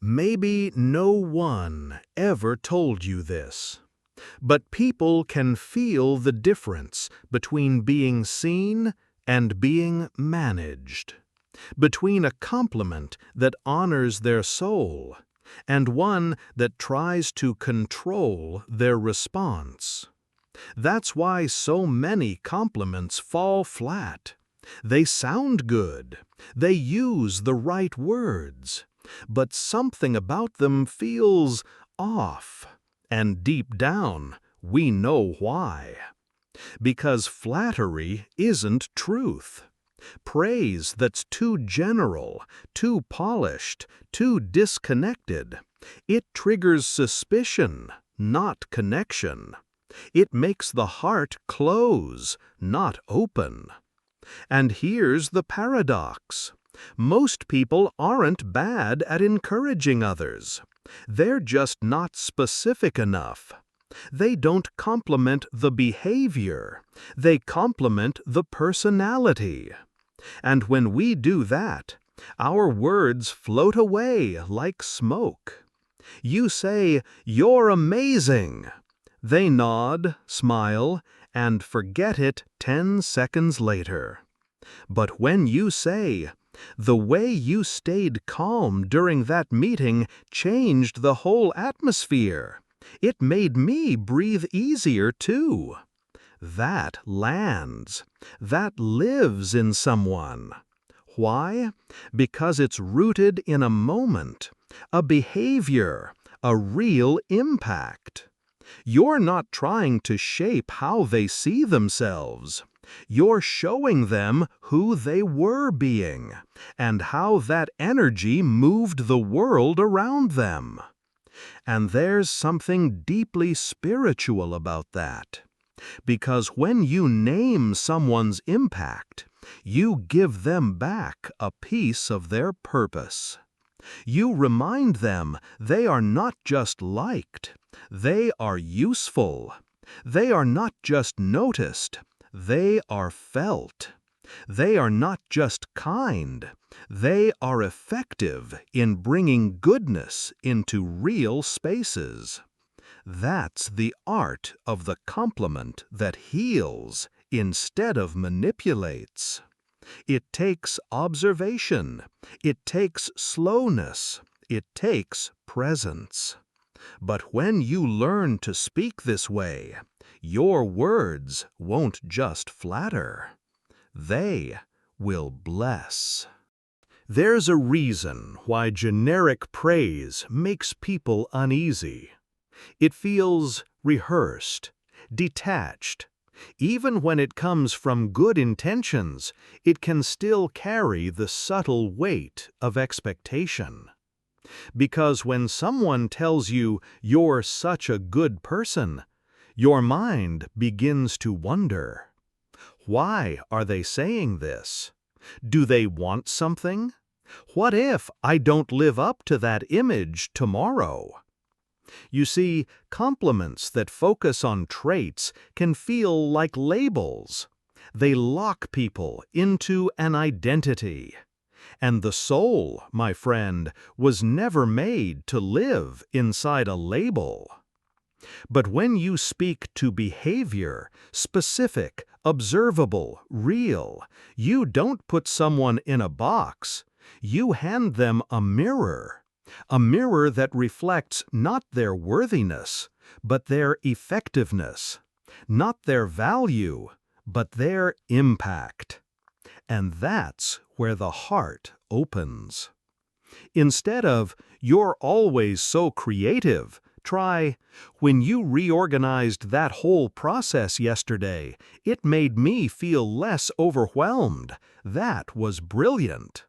Maybe no one ever told you this, but people can feel the difference between being seen and being managed, between a compliment that honors their soul and one that tries to control their response. That's why so many compliments fall flat. They sound good, they use the right words, but something about them feels off. And deep down, we know why. Because flattery isn't truth. Praise that's too general, too polished, too disconnected. It triggers suspicion, not connection. It makes the heart close, not open. And here's the paradox. Most people aren't bad at encouraging others. They're just not specific enough. They don't compliment the behavior. They compliment the personality. And when we do that, our words float away like smoke. You say, "You're amazing." They nod, smile, and forget it 10 seconds later. But when you say, "The way you stayed calm during that meeting changed the whole atmosphere. It made me breathe easier too," that lands. That lives in someone. Why? Because it's rooted in a moment, a behavior, a real impact. You're not trying to shape how they see themselves. You're showing them who they were being, and how that energy moved the world around them. And there's something deeply spiritual about that. Because when you name someone's impact, you give them back a piece of their purpose. You remind them they are not just liked, they are useful. They are not just noticed, they are felt. They are not just kind, they are effective in bringing goodness into real spaces. That's the art of the compliment that heals instead of manipulates. It takes observation, it takes slowness, it takes presence. But when you learn to speak this way, your words won't just flatter. They will bless. There's a reason why generic praise makes people uneasy. It feels rehearsed, detached. Even when it comes from good intentions, it can still carry the subtle weight of expectation. Because when someone tells you you're such a good person, your mind begins to wonder. Why are they saying this? Do they want something? What if I don't live up to that image tomorrow? You see, compliments that focus on traits can feel like labels. They lock people into an identity. And the soul, my friend, was never made to live inside a label. But when you speak to behavior, specific, observable, real, you don't put someone in a box. You hand them a mirror that reflects not their worthiness, but their effectiveness, not their value, but their impact. And that's where the heart opens. Instead of, "You're always so creative," try, "When you reorganized that whole process yesterday, it made me feel less overwhelmed. That was brilliant."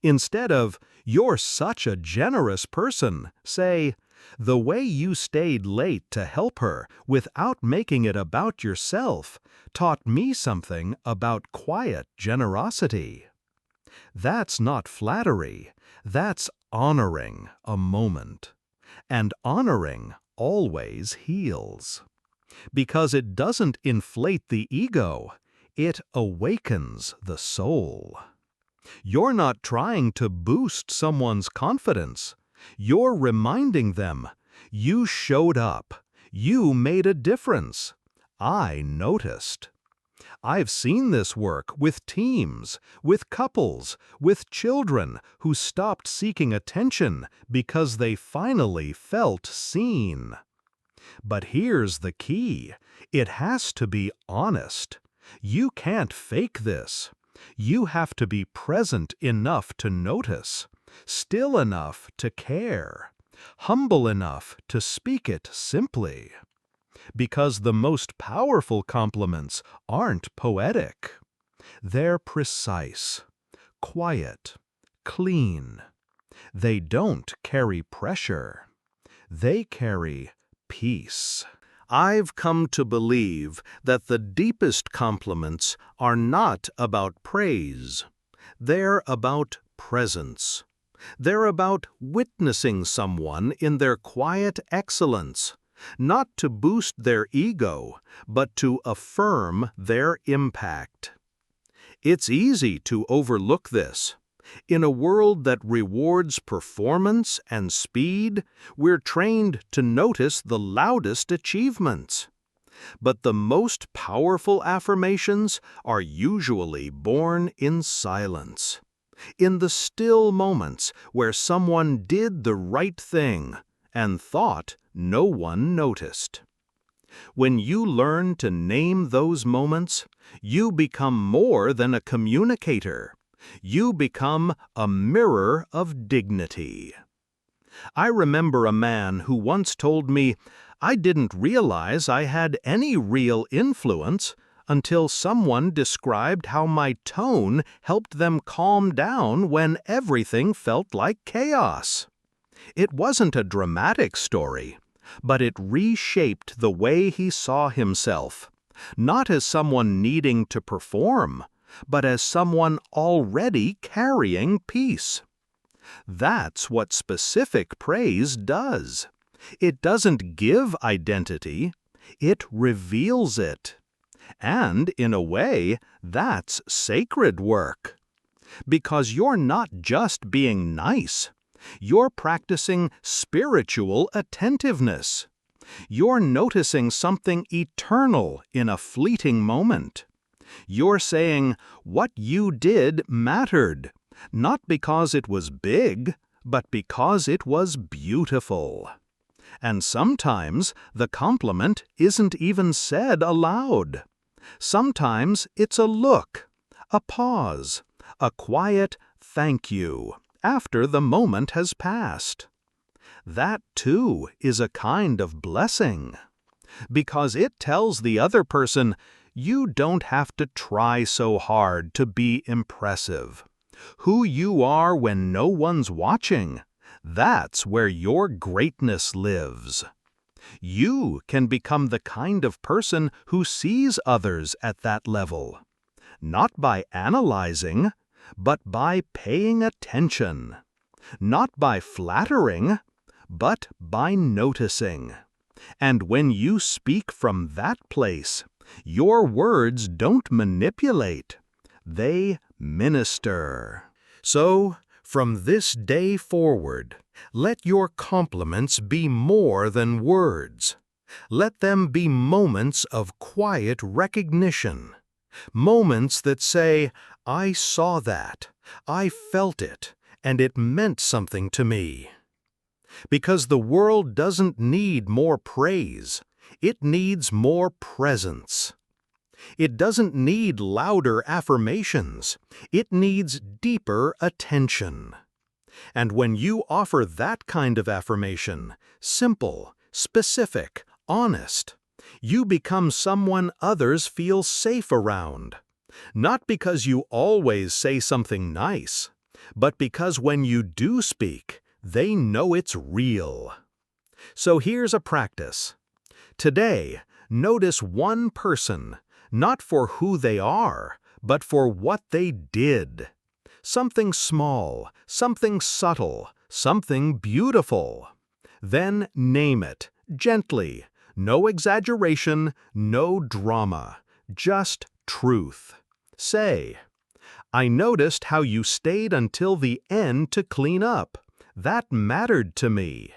Instead of, "You're such a generous person," say, "The way you stayed late to help her without making it about yourself taught me something about quiet generosity." That's not flattery, that's honoring a moment. And honoring always heals. Because it doesn't inflate the ego, it awakens the soul. You're not trying to boost someone's confidence. You're reminding them, you showed up, you made a difference. I noticed. I've seen this work with teams, with couples, with children who stopped seeking attention because they finally felt seen. But here's the key. It has to be honest. You can't fake this. You have to be present enough to notice, still enough to care, humble enough to speak it simply. Because the most powerful compliments aren't poetic. They're precise, quiet, clean. They don't carry pressure. They carry peace. I've come to believe that the deepest compliments are not about praise. They're about presence. They're about witnessing someone in their quiet excellence, not to boost their ego, but to affirm their impact. It's easy to overlook this. In a world that rewards performance and speed, we're trained to notice the loudest achievements. But the most powerful affirmations are usually born in silence, in the still moments where someone did the right thing and thought no one noticed. When you learn to name those moments, you become more than a communicator. You become a mirror of dignity. I remember a man who once told me, I didn't realize I had any real influence until someone described how my tone helped them calm down when everything felt like chaos. It wasn't a dramatic story, but it reshaped the way he saw himself, not as someone needing to perform, but as someone already carrying peace. That's what specific praise does. It doesn't give identity, it reveals it. And, in a way, that's sacred work. Because you're not just being nice. You're practicing spiritual attentiveness. You're noticing something eternal in a fleeting moment. You're saying what you did mattered, not because it was big, but because it was beautiful. And sometimes the compliment isn't even said aloud. Sometimes it's a look, a pause, a quiet thank you after the moment has passed. That, too, is a kind of blessing, because it tells the other person, you don't have to try so hard to be impressive. Who you are when no one's watching, that's where your greatness lives. You can become the kind of person who sees others at that level, not by analyzing, but by paying attention, not by flattering, but by noticing. And when you speak from that place, your words don't manipulate, they minister. So, from this day forward, let your compliments be more than words. Let them be moments of quiet recognition. Moments that say, I saw that, I felt it, and it meant something to me. Because the world doesn't need more praise, it needs more presence. It doesn't need louder affirmations, it needs deeper attention. And when you offer that kind of affirmation, simple, specific, honest, you become someone others feel safe around. Not because you always say something nice, but because when you do speak, they know it's real. So here's a practice. Today, notice one person, not for who they are, but for what they did. Something small, something subtle, something beautiful. Then name it, gently. No exaggeration, no drama, just truth. Say, I noticed how you stayed until the end to clean up. That mattered to me.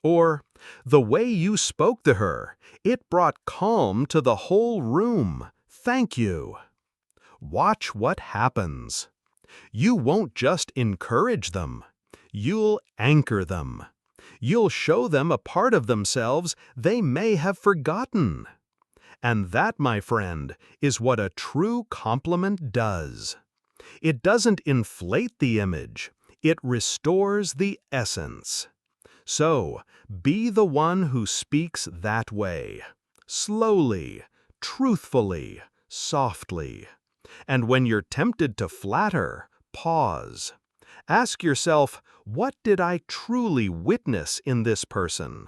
Or, the way you spoke to her, it brought calm to the whole room. Thank you. Watch what happens. You won't just encourage them. You'll anchor them. You'll show them a part of themselves they may have forgotten. And that, my friend, is what a true compliment does. It doesn't inflate the image. It restores the essence. So, be the one who speaks that way. Slowly, truthfully, softly. And when you're tempted to flatter, pause. Ask yourself, what did I truly witness in this person?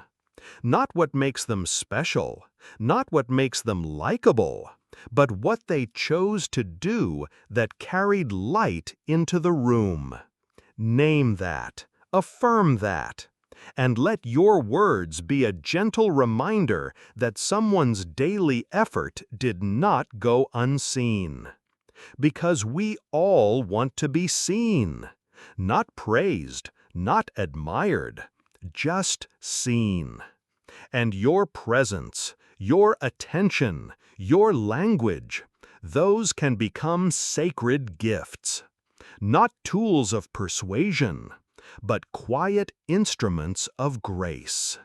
Not what makes them special, not what makes them likable, but what they chose to do that carried light into the room. Name that, affirm that, and let your words be a gentle reminder that someone's daily effort did not go unseen. Because we all want to be seen, not praised, not admired, just seen. And your presence, your attention, your language, those can become sacred gifts. Not tools of persuasion, but quiet instruments of grace.